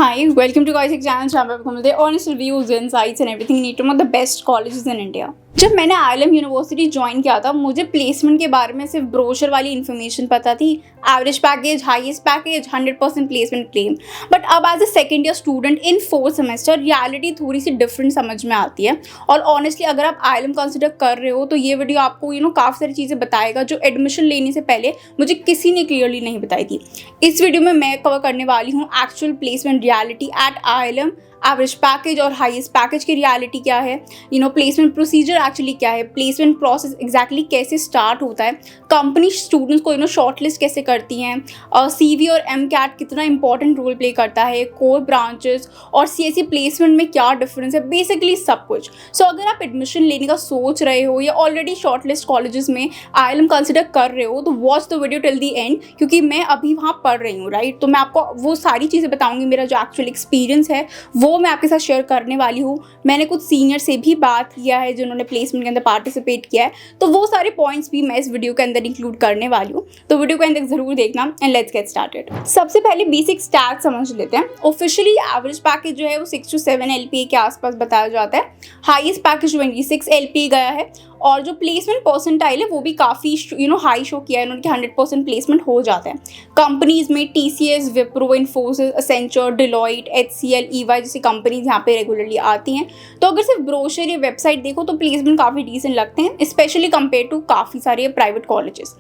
Hi, welcome to Guys Channel जहाँ पे आपको मिलते हैं honest reviews, insights and everything you need to know the best colleges in India। जब मैंने ILM यूनिवर्सिटी ज्वाइन किया था मुझे प्लेसमेंट के बारे में सिर्फ ब्रोशर वाली इन्फॉर्मेशन पता थी। Average package, highest package, 100% placement claim. But अब as a second year student in 4th semester reality थोड़ी सी डिफरेंट समझ में आती है। और ऑनेस्टली अगर आप ILM कंसिडर कर रहे हो तो ये वीडियो आपको काफ़ी सारी चीज़ें बताएगा जो एडमिशन लेने से पहले मुझे किसी ने क्लियरली नहीं बताई थी। इस वीडियो में मैं कवर करने वाली हूँ actual placement reality at ILM, average package और हाईएस्ट पैकेज की रियलिटी क्या है, प्लेसमेंट प्रोसीजर एक्चुअली क्या है, प्लेसमेंट प्रोसेस एग्जैक्टली कैसे स्टार्ट होता है, कंपनी स्टूडेंट्स को शॉर्टलिस्ट कैसे करती हैं, CV और MCAT कितना इंपॉर्टेंट रोल प्ले करता है, कोर ब्रांचेस और CSE प्लेसमेंट में क्या डिफरेंस है, बेसिकली सब कुछ। सो अगर आप एडमिशन लेने का सोच रहे हो या ऑलरेडी शॉर्टलिस्ट कॉलेजेस में ILM कंसिडर कर रहे हो तो watch the video till the and, क्योंकि मैं अभी वहाँ पढ़ रही हूँ राइट। तो मैं आपको वो सारी चीज़ें बताऊँगी, मेरा जो एक्चुअल एक्सपीरियंस है वो मैं आपके साथ शेयर करने वाली हूँ। मैंने कुछ सीनियर से भी बात किया है जिन्होंने प्लेसमेंट के अंदर पार्टिसिपेट किया है, तो वो सारे पॉइंट्स भी मैं इस वीडियो के अंदर इंक्लूड करने वाली हूँ। तो वीडियो को अंदर जरूर देखना एंड लेट्स गेट स्टार्टेड। सबसे पहले बेसिक स्टैट्स समझ लेते हैं। ऑफिशियली एवरेज पैकेज जो है वो 6 to 7 LPA के आसपास बताया जाता है। हाईएस्ट पैकेज 26 LPA गया है और जो प्लेसमेंट परसेंटाइल है वो भी काफ़ी हाई शो किया है इन्होंने कि 100% प्लेसमेंट हो जाता है। कंपनीज में TCS, Wipro, Infosys, Accenture, Deloitte, HCL, EY जैसी कंपनीज यहाँ पे रेगुलरली आती हैं। तो अगर सिर्फ ब्रोशर या वेबसाइट देखो तो प्लेसमेंट काफ़ी डिसेंट लगते हैं, स्पेशली कंपेयर टू काफ़ी सारे प्राइवेट कॉलेजेस।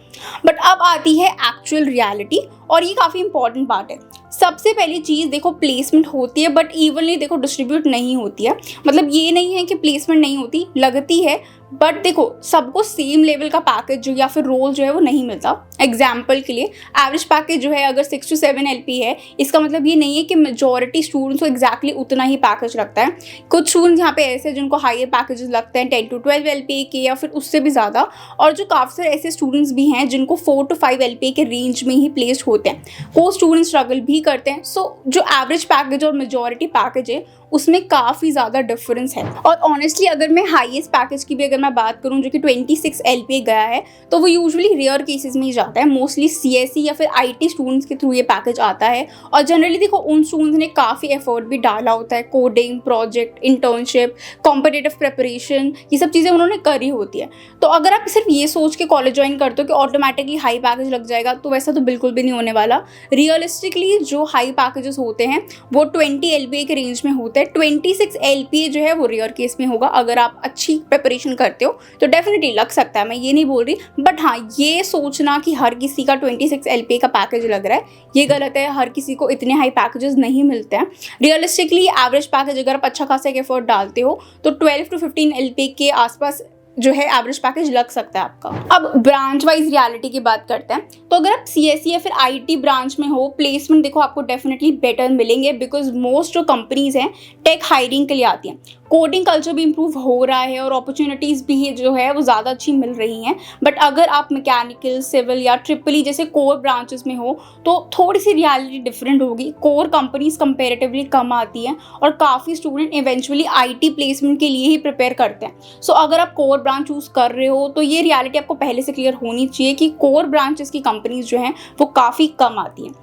बट अब आती है एक्चुअल रियलिटी और ये काफ़ी इंपॉर्टेंट पार्ट है। सबसे पहली चीज़ देखो, प्लेसमेंट होती है बट इवनली डिस्ट्रीब्यूट नहीं होती है। मतलब ये नहीं है कि प्लेसमेंट नहीं होती, लगती है बट देखो सबको सेम लेवल का पैकेज जो या फिर रोल जो है वो नहीं मिलता। एग्जाम्पल के लिए एवरेज पैकेज जो है अगर 6 to 7 LPA है, इसका मतलब ये नहीं है कि मेजॉरिटी स्टूडेंट्स को एग्जैक्टली उतना ही पैकेज लगता है। कुछ स्टूडेंट्स यहाँ पे ऐसे हैं जिनको हायर पैकेजेस लगते हैं 10 to 12 LPA के या फिर उससे भी ज़्यादा, और जो काफ़ी सारे ऐसे स्टूडेंट्स भी हैं जिनको 4 to 5 LPA के रेंज में ही प्लेस्ड होते हैं। वो स्टूडेंट्स स्ट्रगल भी करते हैं। सो जो एवरेज पैकेज और मेजॉरिटी पैकेज है उसमें काफ़ी ज़्यादा डिफरेंस है। और ऑनेस्टली अगर मैं हाईएस्ट पैकेज की भी अगर मैं बात करूँ जो कि 26 LPA गया है, तो वो यूजुअली रेयर केसेस में ही जाता है। मोस्टली CSE या फिर IT स्टूडेंट्स के थ्रू ये पैकेज आता है। और जनरली देखो उन स्टूडेंट्स ने काफ़ी एफर्ट भी डाला होता है, coding, project, internship, competitive preparation, ये सब चीज़ें उन्होंने करी होती है। तो अगर आप सिर्फ ये सोच के कॉलेज ज्वाइन करते हो कि ऑटोमेटिकली हाई पैकेज लग जाएगा, तो वैसा तो बिल्कुल भी नहीं होने वाला। रियलिस्टिकली जो हाई पैकेजेस होते हैं वो 20 LPA के रेंज में होते हैं। 26 LPA जो है वो रेयर केस में होगा। अगर आप अच्छी प्रिपरेशन करते हो तो डेफिनेटली लग सकता है, मैं ये नहीं बोल रही। बट हाँ, ये सोचना कि हर किसी का 26 LPA का पैकेज लग रहा है ये गलत है। हर किसी को इतने हाई पैकेजेस नहीं मिलते हैं। रियलिस्टिकली एवरेज पैकेज अगर आप अच्छा खासा एफर्ट डालते हो तो 12 to 15 LPA के आसपास जो है एवरेज पैकेज लग सकता है आपका। अब ब्रांच वाइज रियलिटी की बात करते हैं। तो अगर आप CSE या फिर IT ब्रांच में हो, प्लेसमेंट देखो आपको डेफिनेटली बेटर मिलेंगे बिकॉज मोस्ट जो कंपनीज हैं टेक हायरिंग के लिए आती हैं। कोडिंग कल्चर भी इम्प्रूव हो रहा है और अपॉर्चुनिटीज़ भी जो है वो ज़्यादा अच्छी मिल रही हैं। बट अगर आप मैकेनिकल, सिविल या ट्रिपल जैसे कोर ब्रांचेस में हो तो थोड़ी सी रियलिटी डिफरेंट होगी। कोर कंपनीज कंपेरेटिवली कम आती हैं और काफ़ी स्टूडेंट इवेंचुअली IT प्लेसमेंट के लिए ही प्रिपेयर करते हैं। सो अगर आप कोर ब्रांच चूज़ कर रहे हो तो ये रियलिटी आपको पहले से क्लियर होनी चाहिए कि कोर ब्रांचेस की कंपनीज जो हैं वो काफ़ी कम आती हैं।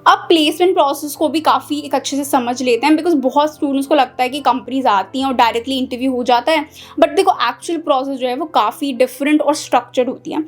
अब प्लेसमेंट प्रोसेस को भी काफ़ी एक अच्छे से समझ लेते हैं बिकॉज बहुत स्टूडेंट्स को लगता है कि कंपनीज आती हैं और डायरेक्टली इंटरव्यू हो जाता है। बट देखो एक्चुअल प्रोसेस जो है वो काफ़ी डिफरेंट और स्ट्रक्चर्ड होती है।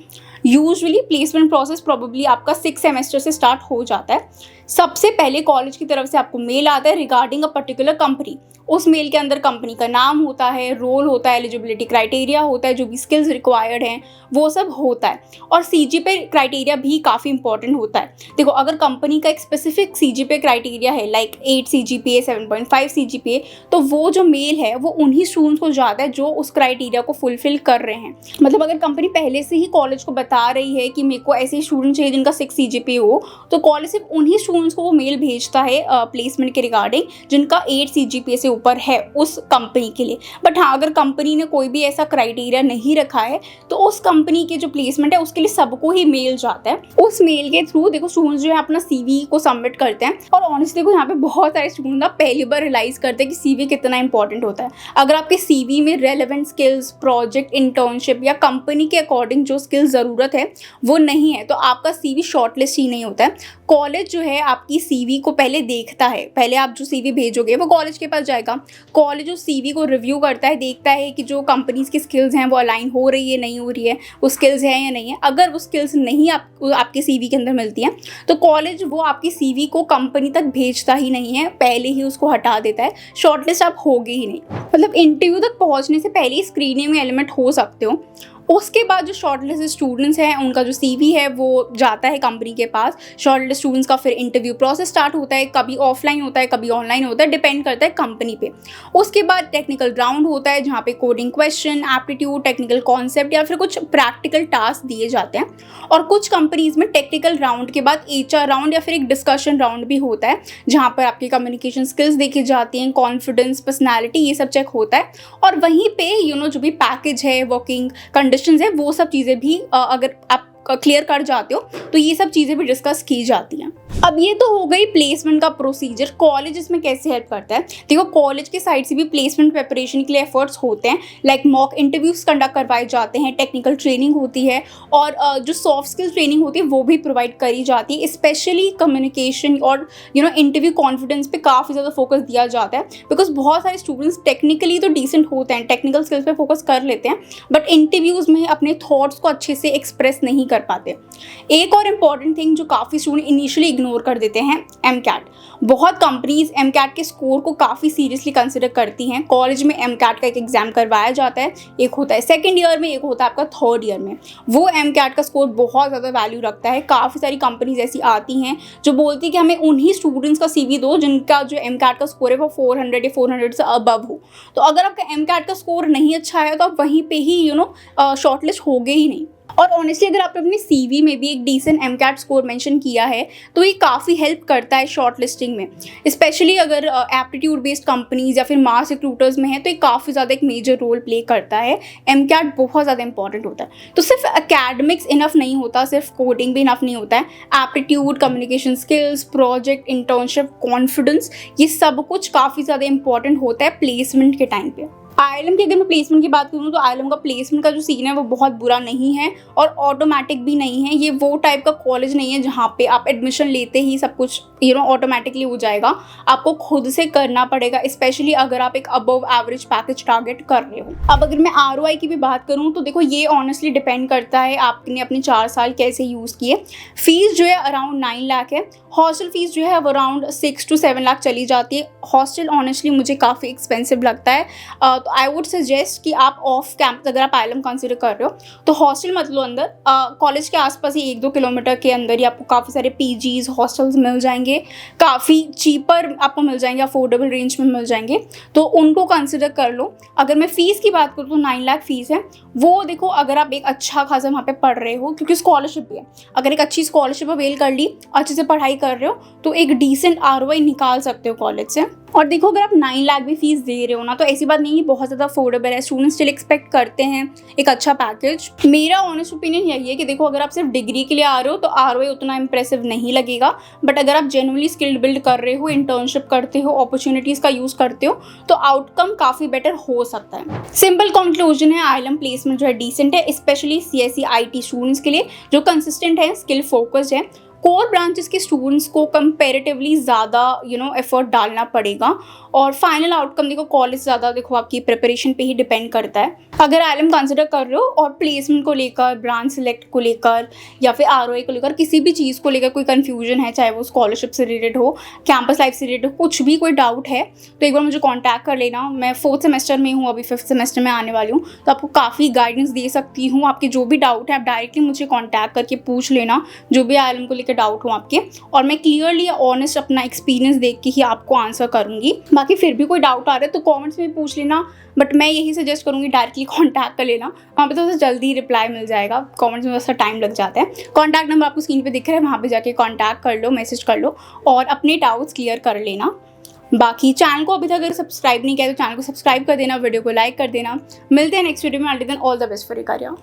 यूजुअली प्लेसमेंट प्रोसेस प्रोबेबली आपका 6 सेमेस्टर से स्टार्ट हो जाता है। सबसे पहले कॉलेज की तरफ से आपको मेल आता है रिगार्डिंग अ पर्टिकुलर कंपनी। उस मेल के अंदर कंपनी का नाम होता है, रोल होता है, एलिजिबिलिटी क्राइटेरिया होता है, जो भी स्किल्स रिक्वायर्ड हैं वो सब होता है। और CGPA क्राइटेरिया भी काफ़ी इंपॉर्टेंट होता है। देखो अगर कंपनी का एक स्पेसिफिक CGPA क्राइटेरिया है लाइक 8 CGPA, 7.5 CGPA, तो वो जो मेल है वो उन्हीं स्टूडेंट्स को जाता है जो उस क्राइटेरिया को फुलफिल कर रहे हैं। मतलब अगर कंपनी पहले से ही कॉलेज को बता रही है कि मेरे को ऐसे स्टूडेंट चाहिए जिनका 6 CGPA हो, तो कॉलेज सिर्फ उन्हीं स्टूडेंट्स को वो मेल भेजता है प्लेसमेंट के रिगार्डिंग जिनका 8 CGPA से ऊपर है उस कंपनी के लिए। बट हाँ, अगर कंपनी ने कोई भी ऐसा क्राइटेरिया नहीं रखा है तो उस कंपनी के जो प्लेसमेंट है उसके लिए सबको ही मेल जाता है। उस मेल के थ्रू देखो स्टूडेंट्स जो है अपना CV को सबमिट करते हैं। और ऑनेस्टली देखो यहाँ पे बहुत सारे स्टूडेंट ना पहली बार रियलाइज करते हैं कि CV कितना इंपॉर्टेंट होता है। अगर आपके CV में रेलेवेंट स्किल्स, प्रोजेक्ट, इंटर्नशिप या कंपनी के अकॉर्डिंग जो स्किल्स ज़रूरत ज़रूरत है वो नहीं है तो आपका CV शॉर्टलिस्ट ही नहीं होता है। कॉलेज जो है आपकी CV को पहले देखता है, पहले आप जो CV भेजोगे वो कॉलेज के पास जाएगा। कॉलेज उस CV को रिव्यू करता है, देखता है कि जो कंपनीज़ की स्किल्स हैं वो अलाइन हो रही है नहीं हो रही है, वो स्किल्स हैं या नहीं है। अगर वो स्किल्स नहीं आपके CV के अंदर मिलती हैं तो कॉलेज वो आपकी CV को कंपनी तक भेजता ही नहीं है, पहले ही उसको हटा देता है, शॉर्टलिस्ट आप होगे ही नहीं। मतलब इंटरव्यू तक पहुंचने से पहले ही स्क्रीनिंग में एलिमेंट हो सकते हो। उसके बाद जो शॉर्टलिस्ट स्टूडेंट्स हैं उनका जो CV है वो जाता है कंपनी के पास। शॉर्टलिस्ट स्टूडेंट्स का फिर इंटरव्यू प्रोसेस स्टार्ट होता है, कभी ऑफलाइन होता है कभी ऑनलाइन होता है, डिपेंड करता है कंपनी पे। उसके बाद टेक्निकल राउंड होता है जहाँ पे coding question, aptitude, technical concept या फिर कुछ प्रैक्टिकल टास्क दिए जाते हैं। और कुछ कंपनीज में टेक्निकल राउंड के बाद HR राउंड या फिर एक डिस्कशन राउंड भी होता है जहाँ पर आपकी कम्युनिकेशन स्किल्स देखी जाती हैं, कॉन्फिडेंस, पर्सनैलिटी, ये सब चेक होता है। और वहीं पे जो भी पैकेज है, वर्किंग कंडीशंस है, वो सब चीज़ें भी अगर आप क्लियर कर जाते हो तो ये सब चीज़ें भी डिस्कस की जाती हैं। अब ये तो हो गई प्लेसमेंट का प्रोसीजर। कॉलेज इसमें कैसे हेल्प करता है? देखो, कॉलेज के साइड से भी प्लेसमेंट प्रिपरेशन के लिए एफर्ट्स होते हैं, लाइक मॉक इंटरव्यूज कंडक्ट करवाए जाते हैं, टेक्निकल ट्रेनिंग होती है और जो सॉफ्ट स्किल ट्रेनिंग होती है वो भी प्रोवाइड करी जाती है। स्पेशली कम्युनिकेशन और इंटरव्यू कॉन्फिडेंस पे काफ़ी ज़्यादा फोकस दिया जाता है, बिकॉज बहुत सारे स्टूडेंट्स टेक्निकली तो डिसेंट होते हैं, टेक्निकल स्किल्स पे फोकस कर लेते हैं, बट इंटरव्यूज़ में अपने थॉट्स को अच्छे से एक्सप्रेस नहीं कर पाते। एक और इम्पॉर्टेंट थिंग जो काफ़ी स्टूडेंट इनिशियली इग्नोर कर देते हैं, MCAT। बहुत कंपनीज MCAT के स्कोर को काफ़ी सीरियसली कंसिडर करती हैं। कॉलेज में MCAT का एक एग्जाम करवाया जाता है, एक होता है सेकेंड ईयर में, एक होता है आपका थर्ड ईयर में। वो MCAT का स्कोर बहुत ज़्यादा वैल्यू रखता है। काफ़ी सारी कंपनीज ऐसी आती हैं जो बोलती है कि हमें उन्हीं स्टूडेंट्स का CV दो जिनका जो MCAT का स्कोर है वो 400 या 400 से अबव हो। तो अगर आपका MCAT का स्कोर नहीं अच्छा है तो आप वहीं पे ही शॉर्टलिस्ट होगे ही नहीं। और ऑनेस्टली अगर आपने अपने CV में भी एक डिसेंट MCAT स्कोर मेंशन किया है तो ये काफ़ी हेल्प करता है शॉर्ट लिस्टिंग में, स्पेशली अगर एप्टीट्यूड बेस्ड कंपनीज या फिर मास रिक्रूटर्स में है तो ये काफ़ी ज़्यादा एक मेजर रोल प्ले करता है। MCAT बहुत ज़्यादा इंपॉर्टेंट होता है। तो सिर्फ एकेडमिक्स इनफ नहीं होता, सिर्फ कोडिंग भी इनफ नहीं होता है। Aptitude, communication skills, project, internship, confidence, ये सब कुछ काफ़ी ज़्यादा इंपॉर्टेंट होता है प्लेसमेंट के टाइम पे। IIM की अगर मैं प्लेसमेंट की बात करूँ तो IIM का प्लेसमेंट का जो सीन है वो बहुत बुरा नहीं है और ऑटोमेटिक भी नहीं है। ये वो टाइप का कॉलेज नहीं है जहाँ पे आप एडमिशन लेते ही सब कुछ ऑटोमेटिकली हो जाएगा। आपको खुद से करना पड़ेगा, स्पेशली अगर आप एक अबव एवरेज पैकेज टारगेट कर रहे हो। अब अगर मैं ROI की भी बात करूँ तो देखो, ये ऑनेस्टली डिपेंड करता है आपने अपने 4 साल कैसे यूज़ किए। फीस जो है अराउंड 9 लाख है। हॉस्टल फीस जो है वो अराउंड 6 to 7 लाख चली जाती है। हॉस्टल ऑनेस्टली मुझे काफ़ी एक्सपेंसिव लगता है, तो आई वुड सजेस्ट कि आप ऑफ कैंपस अगर आप IIM कंसिडर कर रहे हो तो हॉस्टल मत लो अंदर। कॉलेज के आसपास ही 1-2 किलोमीटर के अंदर ही आपको काफ़ी सारे PGs, हॉस्टल्स मिल जाएंगे, काफ़ी चीपर आपको मिल जाएंगे, अफोर्डेबल रेंज में मिल जाएंगे, तो उनको कंसिडर कर लो। अगर मैं फ़ीस की बात करूँ तो 9 लाख फीस है। वो देखो, अगर आप एक अच्छा खासा वहाँ पे पढ़ रहे हो, क्योंकि स्कॉलरशिप भी है, अगर एक अच्छी स्कॉलरशिप अवेल कर ली, अच्छे से पढ़ाई कर रहे हो तो एक डिसेंट ROI निकाल सकते हो कॉलेज से। और देखो, अगर आप 9 लाख भी फीस दे रहे हो ना तो ऐसी बात नहीं है, बहुत ज़्यादा अफोर्डेबल है। स्टूडेंट्स स्टिल एक्सपेक्ट करते हैं एक अच्छा पैकेज। मेरा ऑनेस्ट ओपिनियन यही है कि देखो, अगर आप सिर्फ डिग्री के लिए आ रहे हो तो ROI उतना इंप्रेसिव नहीं लगेगा, बट अगर आप जेन्युइनली स्किल्ड बिल्ड कर रहे हो, इंटर्नशिप करते हो, अपॉर्चुनिटीज़ का यूज़ करते हो तो आउटकम काफ़ी बेटर हो सकता है। सिंपल कंक्लूजन है, IIM प्लेसमेंट जो है डिसेंट है, स्पेशली CSE IT स्टूडेंट्स के लिए जो कंसिस्टेंट है, स्किल फोकस्ड है। कोर ब्रांचेस के स्टूडेंट्स को कंपैरेटिवली ज़्यादा एफर्ट डालना पड़ेगा। और फाइनल आउटकम देखो, कॉलेज ज़्यादा देखो आपकी प्रिपरेशन पे ही डिपेंड करता है। अगर IIM कंसिडर कर रहे हो और प्लेसमेंट को लेकर, ब्रांच सिलेक्ट को लेकर या फिर ROI को लेकर, किसी भी चीज़ को लेकर कोई कन्फ्यूजन है, चाहे वो स्कॉलरशिप से रिलेटेड हो, कैंपस लाइफ से रिलेटेड हो, कुछ भी कोई डाउट है तो एक बार मुझे कॉन्टैक्ट कर लेना। मैं 4th सेमेस्टर में हूँ, अभी 5th सेमेस्टर में आने वाली हूँ, तो आपको काफ़ी गाइडेंस दे सकती हूँ। आपके जो भी डाउट है आप डायरेक्टली मुझे कॉन्टैक्ट करके पूछ लेना, जो भी IIM को लेकर डाउट हो आपके, और मैं क्लियरली ऑनेस्ट अपना एक्सपीरियंस देख के ही आपको आंसर करूंगी। बाकी फिर भी कोई डाउट आ रहा है तो कमेंट्स में पूछ लेना, बट मैं यही सजेस्ट करूंगी डायरेक्टली कॉन्टैक्ट कर लेना, वहाँ पे तो जल्दी रिप्लाई मिल जाएगा। कमेंट्स में थोड़ा टाइम लग जाता है। कॉन्टैक्ट नंबर आपको स्क्रीन पे दिख रहा है, वहाँ पे जाके कॉन्टैक्ट कर लो, मैसेज कर लो और अपने डाउट्स क्लियर कर लेना। बाकी चैनल को अभी तक अगर सब्सक्राइब नहीं किया तो चैनल को सब्सक्राइब कर देना, वीडियो को लाइक कर देना। मिलते हैं नेक्स्ट वीडियो में। Until then, all the best for your career.